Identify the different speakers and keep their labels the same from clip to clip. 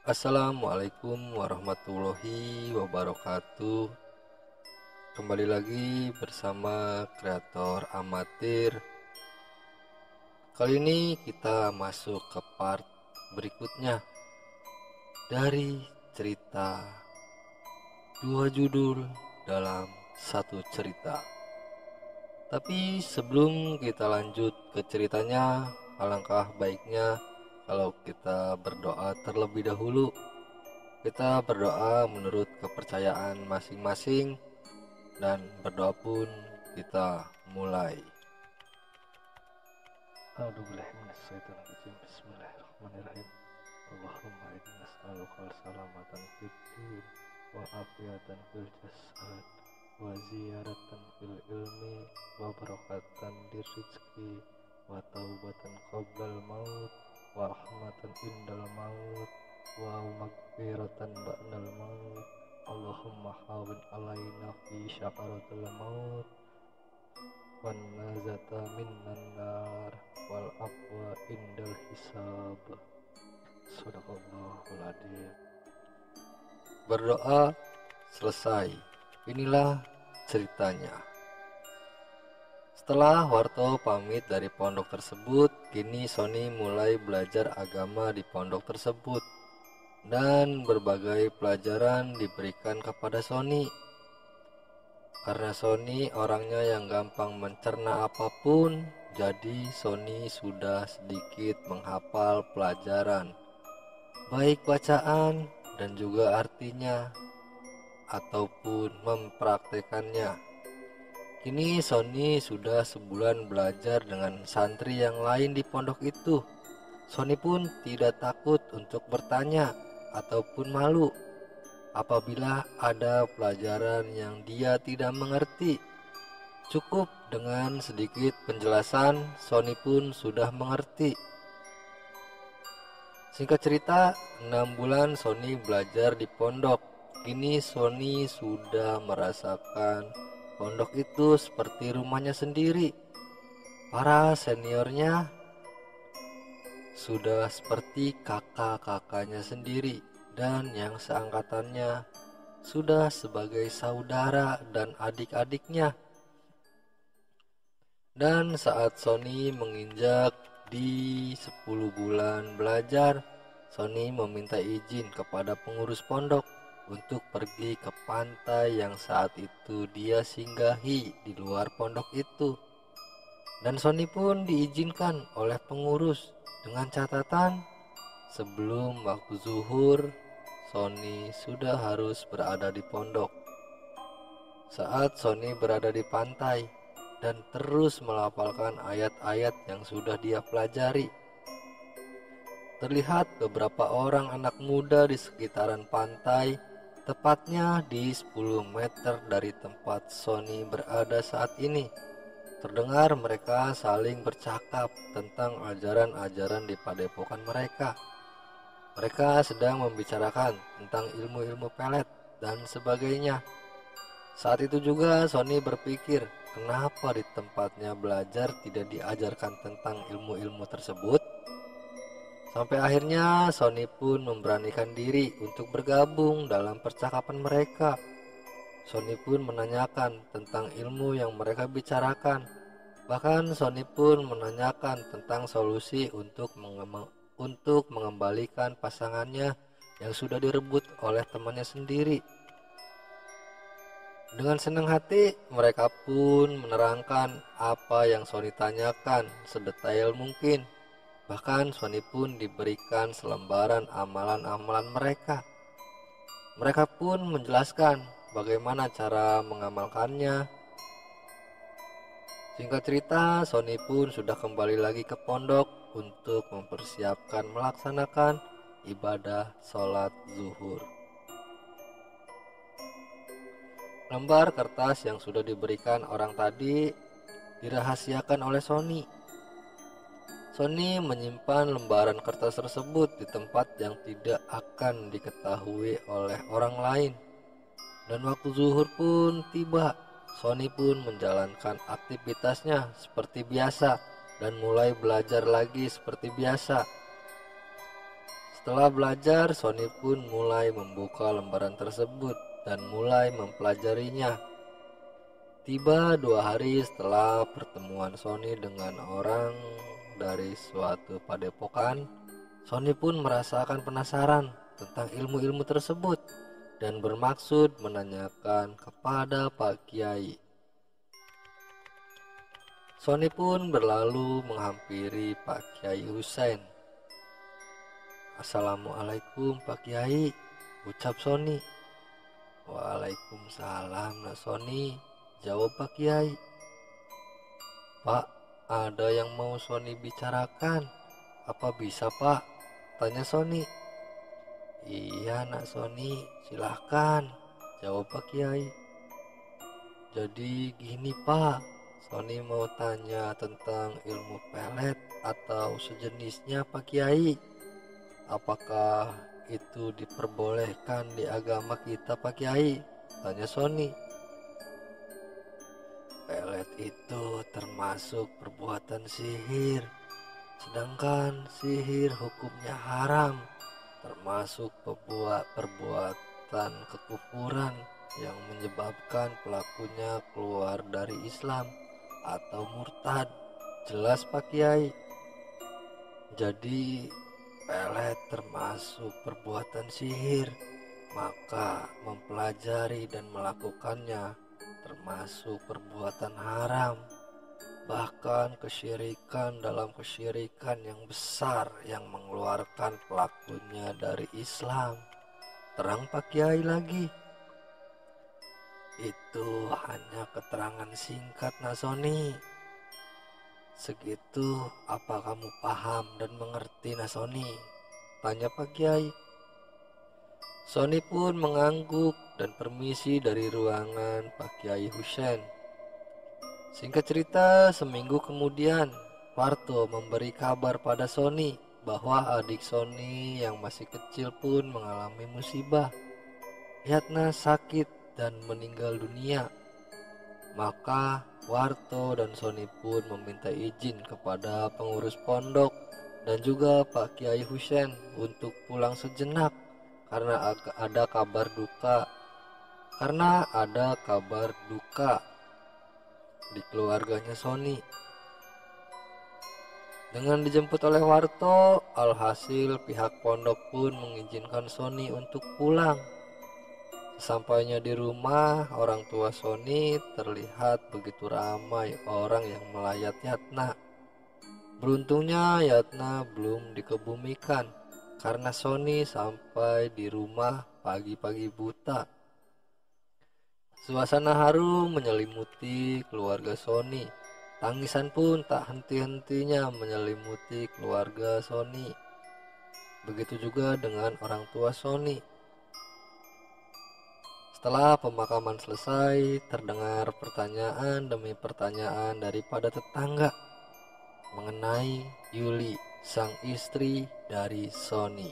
Speaker 1: Assalamualaikum warahmatullahi wabarakatuh. Kembali lagi bersama kreator amatir. Kali ini kita masuk ke part berikutnya dari cerita dua judul dalam satu cerita. Tapi sebelum kita lanjut ke ceritanya, alangkah baiknya kalau kita berdoa terlebih dahulu. Kita berdoa menurut kepercayaan masing-masing, dan berdoa pun kita mulai. A'udzubillahiminasyaitonirrajim. Bismillahirrahmanirrahim. Allahumma inni nas'alukal salamatan fid din wa afiatan fil jasad wa ziyaratan fil ilmi wa barakatan di rizki wa taubatan qoblal maut wa rahmatan indal maut wa magfiratan ba'dal maut. Allahumma hawin alaina fi syakaratul maut wan nazata minnan nar wal afwa indal hisab. Sadaqallahul adzim. Berdoa selesai. Inilah ceritanya. Setelah Warto pamit dari pondok tersebut, kini Sony mulai belajar agama di pondok tersebut, dan berbagai pelajaran diberikan kepada Sony. Karena Sony orangnya yang gampang mencerna apapun, jadi Sony sudah sedikit menghafal pelajaran, baik bacaan dan juga artinya, ataupun mempraktekannya. Kini Sony sudah sebulan belajar dengan santri yang lain di pondok itu. Sony pun tidak takut untuk bertanya ataupun malu apabila ada pelajaran yang dia tidak mengerti. Cukup dengan sedikit penjelasan, Sony pun sudah mengerti. Singkat cerita, 6 bulan Sony belajar di pondok. Kini Sony sudah merasakan pondok itu seperti rumahnya sendiri. Para seniornya sudah seperti kakak-kakaknya sendiri, dan yang seangkatannya sudah sebagai saudara dan adik-adiknya. Dan saat Sony menginjak di 10 bulan belajar, Sony meminta izin kepada pengurus pondok untuk pergi ke pantai yang saat itu dia singgahi di luar pondok itu. Dan Sony pun diizinkan oleh pengurus dengan catatan sebelum waktu zuhur Sony sudah harus berada di pondok. Saat Sony berada di pantai dan terus melafalkan ayat-ayat yang sudah dia pelajari, terlihat beberapa orang anak muda di sekitaran pantai, tepatnya di 10 meter dari tempat Sony berada saat ini. Terdengar mereka saling bercakap tentang ajaran-ajaran di padepokan mereka. Mereka sedang membicarakan tentang ilmu-ilmu pelet dan sebagainya. Saat itu juga Sony berpikir, kenapa di tempatnya belajar tidak diajarkan tentang ilmu-ilmu tersebut? Sampai akhirnya Sony pun memberanikan diri untuk bergabung dalam percakapan mereka. Sony pun menanyakan tentang ilmu yang mereka bicarakan. Bahkan Sony pun menanyakan tentang solusi untuk mengembalikan pasangannya yang sudah direbut oleh temannya sendiri. Dengan senang hati, mereka pun menerangkan apa yang Sony tanyakan sedetail mungkin. Bahkan Sony pun diberikan selembaran amalan-amalan mereka. Mereka pun menjelaskan bagaimana cara mengamalkannya. Singkat cerita, Sony pun sudah kembali lagi ke pondok untuk mempersiapkan melaksanakan ibadah sholat zuhur. Lembar kertas yang sudah diberikan orang tadi dirahasiakan oleh Sony. Sony menyimpan lembaran kertas tersebut di tempat yang tidak akan diketahui oleh orang lain. Dan waktu zuhur pun tiba. Sony pun menjalankan aktivitasnya seperti biasa dan mulai belajar lagi seperti biasa. Setelah belajar, Sony pun mulai membuka lembaran tersebut dan mulai mempelajarinya. Tiba 2 hari setelah pertemuan Sony dengan orang dari suatu padepokan, Sony pun merasakan penasaran tentang ilmu-ilmu tersebut dan bermaksud menanyakan kepada Pak Kiai. Sony pun berlalu menghampiri Pak Kiai Husain. "Assalamualaikum Pak Kiai," ucap Sony. "Waalaikumsalam Nak Sony," jawab Pak Kiai. "Pak, ada yang mau Sony bicarakan. Apa bisa Pak?" tanya Sony. "Iya Nak Sony, silahkan," jawab Pak Kiai. "Jadi gini Pak, Sony mau tanya tentang ilmu pelet atau sejenisnya Pak Kiai. Apakah itu diperbolehkan di agama kita Pak Kiai?" tanya Sony. "Pelet itu termasuk perbuatan sihir, sedangkan sihir hukumnya haram, termasuk perbuatan kekufuran yang menyebabkan pelakunya keluar dari Islam atau murtad, jelas Pak Kiai. Jadi pelet termasuk perbuatan sihir, maka mempelajari dan melakukannya termasuk perbuatan haram, bahkan kesyirikan dalam kesyirikan yang besar yang mengeluarkan pelakunya dari Islam, terang Pak Kiai lagi. "Itu hanya keterangan singkat Nak Sony. Segitu apa kamu paham dan mengerti Nak Sony?" tanya Pak Kiai. Sony pun mengangguk dan permisi dari ruangan Pak Kiai Husain. Singkat cerita, seminggu kemudian Warto memberi kabar pada Sony bahwa adik Sony yang masih kecil pun mengalami musibah. Yatna sakit dan meninggal dunia. Maka Warto dan Sony pun meminta izin kepada pengurus pondok dan juga Pak Kiai Husain untuk pulang sejenak karena ada kabar duka di keluarganya Sony. Dengan dijemput oleh Warto, alhasil pihak pondok pun mengizinkan Sony untuk pulang. Sesampainya di rumah, orang tua Sony terlihat begitu ramai orang yang melayat Yatna. Beruntungnya Yatna belum dikebumikan karena Sony sampai di rumah pagi-pagi buta. Suasana haru menyelimuti keluarga Sony. Tangisan pun tak henti-hentinya menyelimuti keluarga Sony. Begitu juga dengan orang tua Sony. Setelah pemakaman selesai, terdengar pertanyaan demi pertanyaan daripada tetangga mengenai Yuli, sang istri dari Sony.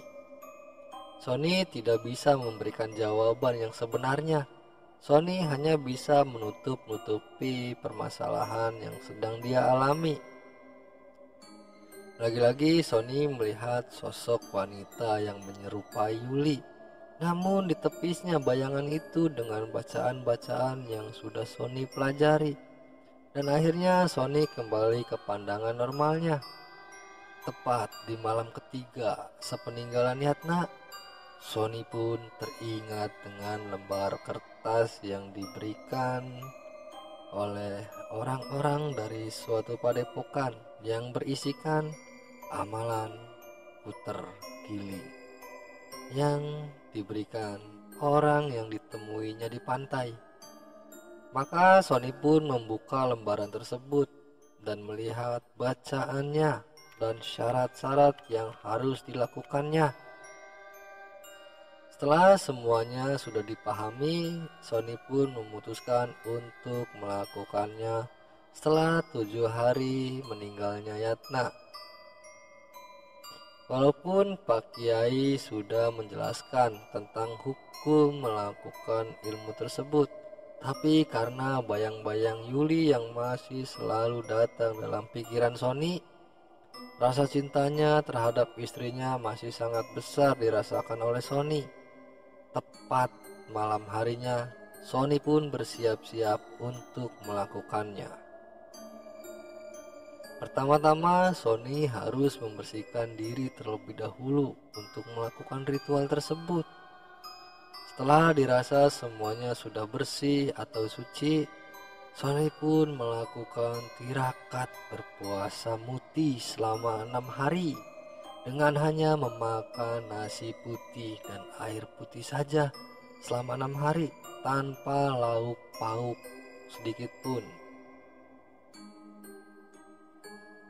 Speaker 1: Sony tidak bisa memberikan jawaban yang sebenarnya. Sony hanya bisa menutup-nutupi permasalahan yang sedang dia alami. Lagi-lagi Sony melihat sosok wanita yang menyerupai Yuli. Namun ditepisnya bayangan itu dengan bacaan-bacaan yang sudah Sony pelajari. Dan akhirnya Sony kembali ke pandangan normalnya. Tepat di malam ketiga sepeninggalan Yatna, Sony pun teringat dengan lembar kertas yang diberikan oleh orang-orang dari suatu padepokan yang berisikan amalan puter gili yang diberikan orang yang ditemuinya di pantai. Maka Sony pun membuka lembaran tersebut dan melihat bacaannya dan syarat-syarat yang harus dilakukannya. Setelah semuanya sudah dipahami, Sony pun memutuskan untuk melakukannya setelah 7 hari meninggalnya Yatna. Walaupun Pak Kiai sudah menjelaskan tentang hukum melakukan ilmu tersebut, tapi karena bayang-bayang Yuli yang masih selalu datang dalam pikiran Sony, Rasa cintanya terhadap istrinya masih sangat besar dirasakan oleh Sony. Tepat malam harinya, Sony pun bersiap-siap untuk melakukannya. Pertama-tama, Sony harus membersihkan diri terlebih dahulu untuk melakukan ritual tersebut. Setelah dirasa semuanya sudah bersih atau suci, Sony pun melakukan tirakat berpuasa muti selama 6 hari dengan hanya memakan nasi putih dan air putih saja selama 6 hari tanpa lauk pauk sedikit pun.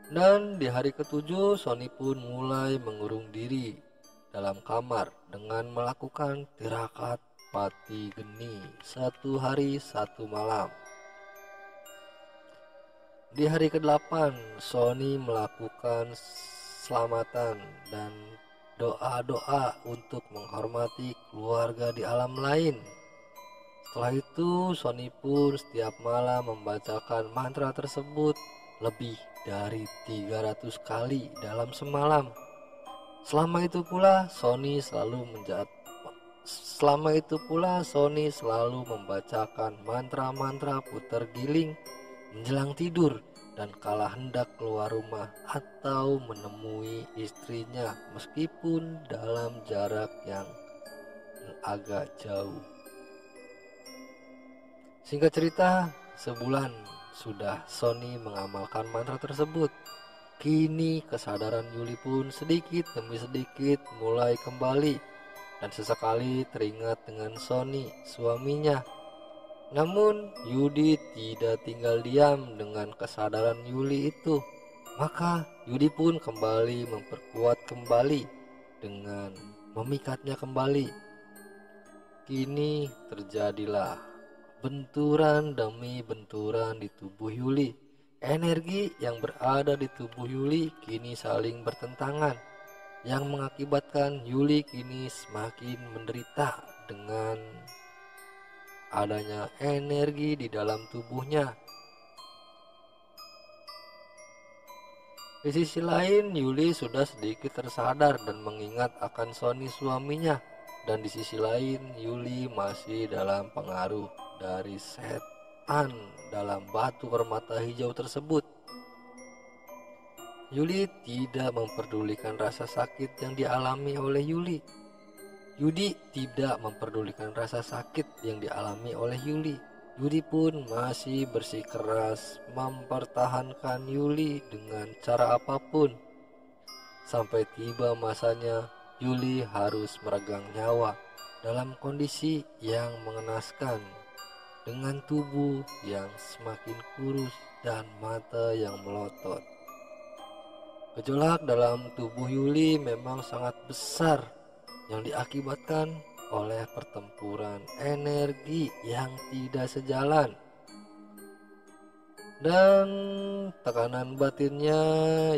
Speaker 1: Dan di hari ketujuh, Sony pun mulai mengurung diri dalam kamar dengan melakukan tirakat pati geni 1 hari 1 malam. Di hari ke-8, Sony melakukan selamatan dan doa-doa untuk menghormati keluarga di alam lain. Setelah itu, Sony pun setiap malam membacakan mantra tersebut lebih dari 300 kali dalam semalam. Selama itu pula Sony selalu membacakan mantra-mantra putar giling menjelang tidur dan kala hendak keluar rumah atau menemui istrinya meskipun dalam jarak yang agak jauh. Singkat cerita, sebulan sudah Sony mengamalkan mantra tersebut. Kini kesadaran Yuli pun sedikit demi sedikit mulai kembali dan sesekali teringat dengan Sony, suaminya. Namun Yudi tidak tinggal diam dengan kesadaran Yuli itu. Maka Yudi pun kembali memperkuat kembali dengan memikatnya kembali. Kini terjadilah benturan demi benturan di tubuh Yuli. Energi yang berada di tubuh Yuli kini saling bertentangan, yang mengakibatkan Yuli kini semakin menderita dengan adanya energi di dalam tubuhnya. Di sisi lain, Yuli sudah sedikit tersadar dan mengingat akan Sony, suaminya. Dan di sisi lain, Yuli masih dalam pengaruh dari setan dalam batu permata hijau tersebut. Yuli tidak memperdulikan rasa sakit yang dialami oleh Yuli. Yudi tidak memperdulikan rasa sakit yang dialami oleh Yuli. Yudi pun masih bersikeras mempertahankan Yuli dengan cara apapun. Sampai tiba masanya, Yuli harus meregang nyawa dalam kondisi yang mengenaskan, dengan tubuh yang semakin kurus dan mata yang melotot. Gejolak dalam tubuh Yuli memang sangat besar yang diakibatkan oleh pertempuran energi yang tidak sejalan dan tekanan batinnya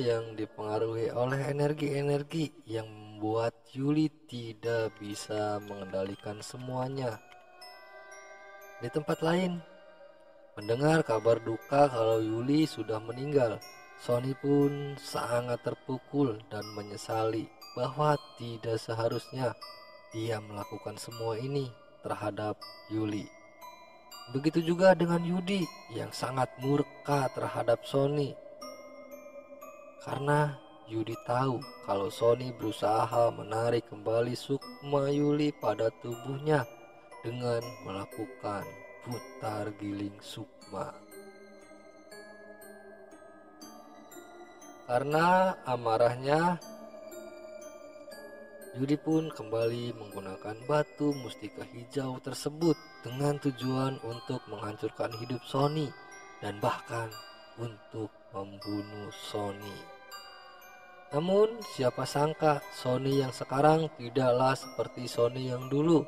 Speaker 1: yang dipengaruhi oleh energi-energi yang membuat Yuli tidak bisa mengendalikan semuanya. Di tempat lain, mendengar kabar duka kalau Yuli sudah meninggal, Sony pun sangat terpukul dan menyesali bahwa tidak seharusnya dia melakukan semua ini terhadap Yuli. Begitu juga dengan Yudi yang sangat murka terhadap Sony, karena Yudi tahu kalau Sony berusaha menarik kembali sukma Yuli pada tubuhnya dengan melakukan putar giling sukma. Karena amarahnya, Yudi pun kembali menggunakan batu mustika hijau tersebut dengan tujuan untuk menghancurkan hidup Sony dan bahkan untuk membunuh Sony. Namun siapa sangka Sony yang sekarang tidaklah seperti Sony yang dulu.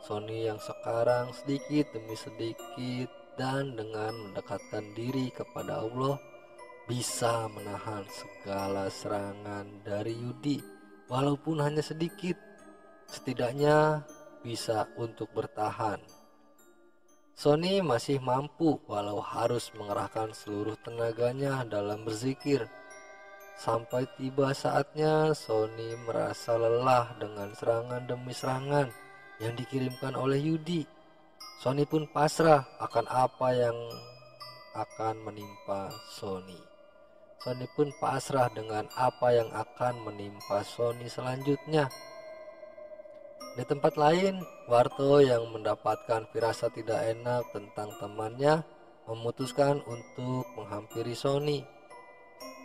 Speaker 1: Sony yang sekarang sedikit demi sedikit dan dengan mendekatkan diri kepada Allah bisa menahan segala serangan dari Yudi, walaupun hanya sedikit, setidaknya bisa untuk bertahan. Sony masih mampu walau harus mengerahkan seluruh tenaganya dalam berzikir. Sampai tiba saatnya Sony merasa lelah dengan serangan demi serangan yang dikirimkan oleh Yudi. Sony pun pasrah akan apa yang akan menimpa Sony. Sony pun pasrah dengan apa yang akan menimpa Sony selanjutnya. Di tempat lain, Warto yang mendapatkan firasat tidak enak tentang temannya memutuskan untuk menghampiri Sony.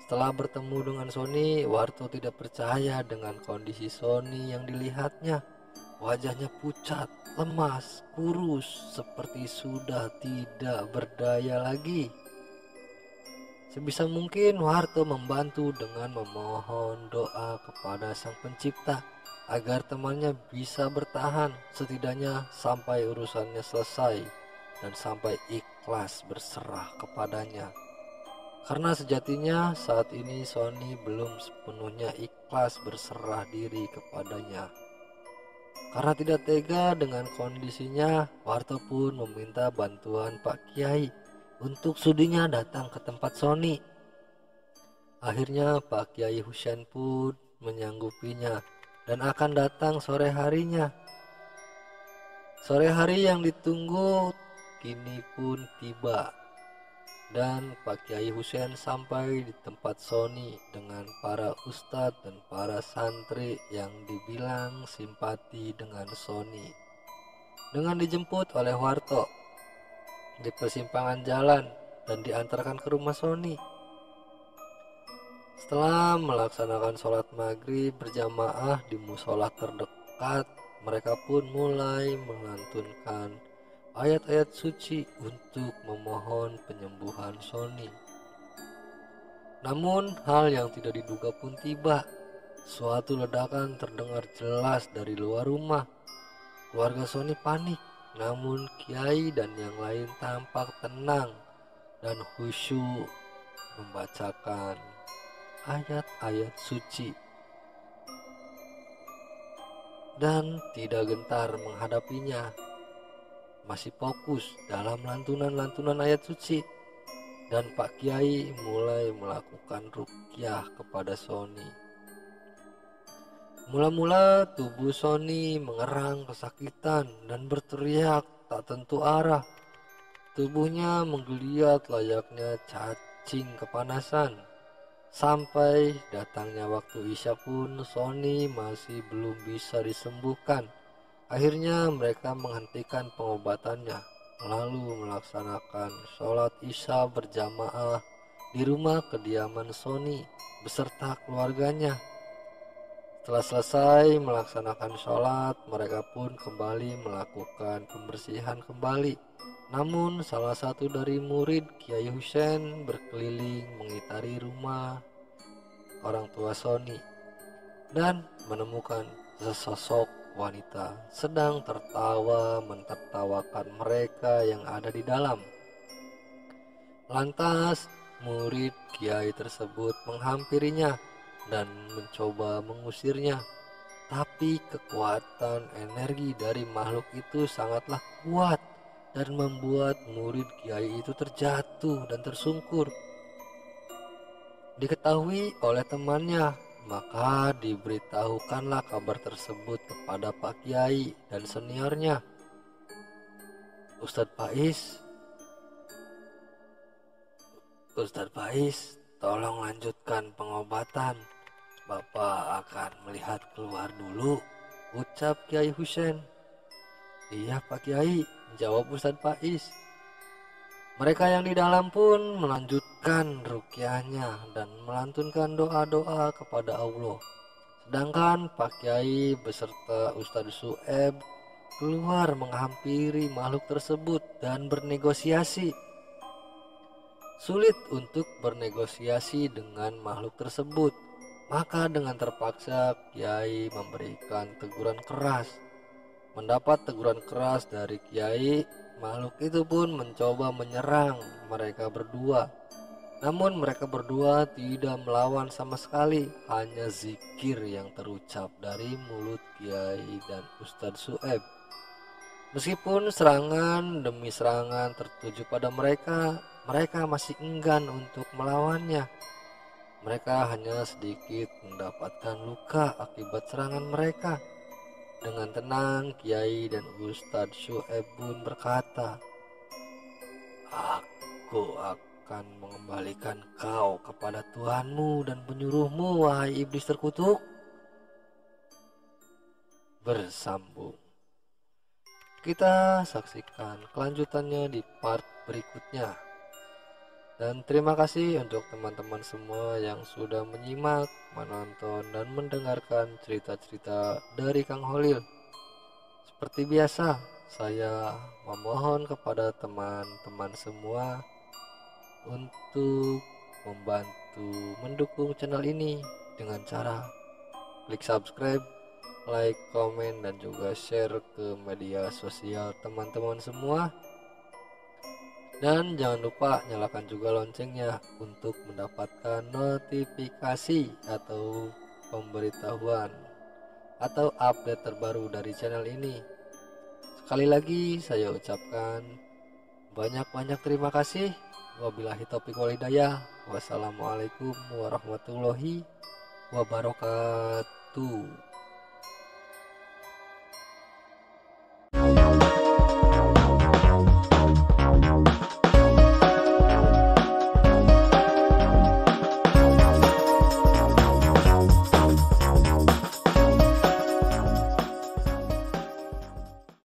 Speaker 1: Setelah bertemu dengan Sony, Warto tidak percaya dengan kondisi Sony yang dilihatnya. Wajahnya pucat, lemas, kurus, seperti sudah tidak berdaya lagi. Sebisa mungkin Warto membantu dengan memohon doa kepada Sang Pencipta agar temannya bisa bertahan setidaknya sampai urusannya selesai dan sampai ikhlas berserah kepadanya. Karena sejatinya saat ini Sony belum sepenuhnya ikhlas berserah diri kepadanya. Karena tidak tega dengan kondisinya, Warto pun meminta bantuan Pak Kiai untuk sudinya datang ke tempat Sony. Akhirnya Pak Kiai Husain pun menyanggupinya dan akan datang sore harinya. Sore hari yang ditunggu kini pun tiba. Dan Pak Kiai Husain sampai di tempat Sony dengan para ustadz dan para santri yang dibilang simpati dengan Sony. Dengan dijemput oleh Warto di persimpangan jalan dan diantarkan ke rumah Sony. Setelah melaksanakan sholat maghrib berjamaah di musola terdekat, mereka pun mulai melantunkan ayat-ayat suci untuk memohon penyembuhan Sony. Namun hal yang tidak diduga pun tiba. Suatu ledakan terdengar jelas dari luar rumah. Keluarga Sony panik, namun Kiai dan yang lain tampak tenang dan khusyuk membacakan ayat-ayat suci dan tidak gentar menghadapinya. Masih fokus dalam lantunan-lantunan ayat suci, dan Pak Kiai mulai melakukan ruqyah kepada Sony. Mula-mula tubuh Sony mengerang kesakitan dan berteriak tak tentu arah. Tubuhnya menggeliat layaknya cacing kepanasan. Sampai datangnya waktu Isya pun Sony masih belum bisa disembuhkan. Akhirnya mereka menghentikan pengobatannya, lalu melaksanakan sholat Isya berjamaah di rumah kediaman Sony beserta keluarganya. Setelah selesai melaksanakan sholat, mereka pun kembali melakukan pembersihan kembali. Namun salah satu dari murid Kiai Husain berkeliling mengitari rumah orang tua Sony dan menemukan sesosok wanita sedang tertawa mentertawakan mereka yang ada di dalam. Lantas murid Kiai tersebut menghampirinya dan mencoba mengusirnya. Tapi kekuatan energi dari makhluk itu sangatlah kuat dan membuat murid Kiai itu terjatuh dan tersungkur. Diketahui oleh temannya, maka diberitahukanlah kabar tersebut kepada Pak Kiai dan seniornya. Ustadz Faiz, tolong lanjutkan pengobatan. Bapak akan melihat keluar dulu, ucap Kiai Husain. Iya Pak Kiai, jawab Ustadz Faiz. Mereka yang di dalam pun melanjutkan ruqyahnya dan melantunkan doa-doa kepada Allah. Sedangkan Pak Kiai beserta Ustadz Sueb keluar menghampiri makhluk tersebut dan bernegosiasi. Sulit untuk bernegosiasi dengan makhluk tersebut, maka dengan terpaksa Kiai memberikan teguran keras. Mendapat teguran keras dari Kiai, makhluk itu pun mencoba menyerang mereka berdua. Namun mereka berdua tidak melawan sama sekali, hanya zikir yang terucap dari mulut Kiai dan Ustadz Sueb. Meskipun serangan demi serangan tertuju pada mereka, mereka masih enggan untuk melawannya. Mereka hanya sedikit mendapatkan luka akibat serangan mereka. Dengan tenang, Kiai dan Ustadz Syu'ebun berkata, "Aku akan mengembalikan kau kepada Tuhanmu dan penyuruhmu, wahai iblis terkutuk." Bersambung. Kita saksikan kelanjutannya di part berikutnya. Dan terima kasih untuk teman-teman semua yang sudah menyimak, menonton, dan mendengarkan cerita-cerita dari Kang Holil. Seperti biasa, saya memohon kepada teman-teman semua untuk membantu mendukung channel ini dengan cara klik subscribe, like, komen, dan juga share ke media sosial teman-teman semua. Dan jangan lupa nyalakan juga loncengnya untuk mendapatkan notifikasi atau pemberitahuan atau update terbaru dari channel ini. Sekali lagi saya ucapkan banyak-banyak terima kasih. Wabillahi taufiq wal hidayah. Wassalamualaikum warahmatullahi wabarakatuh.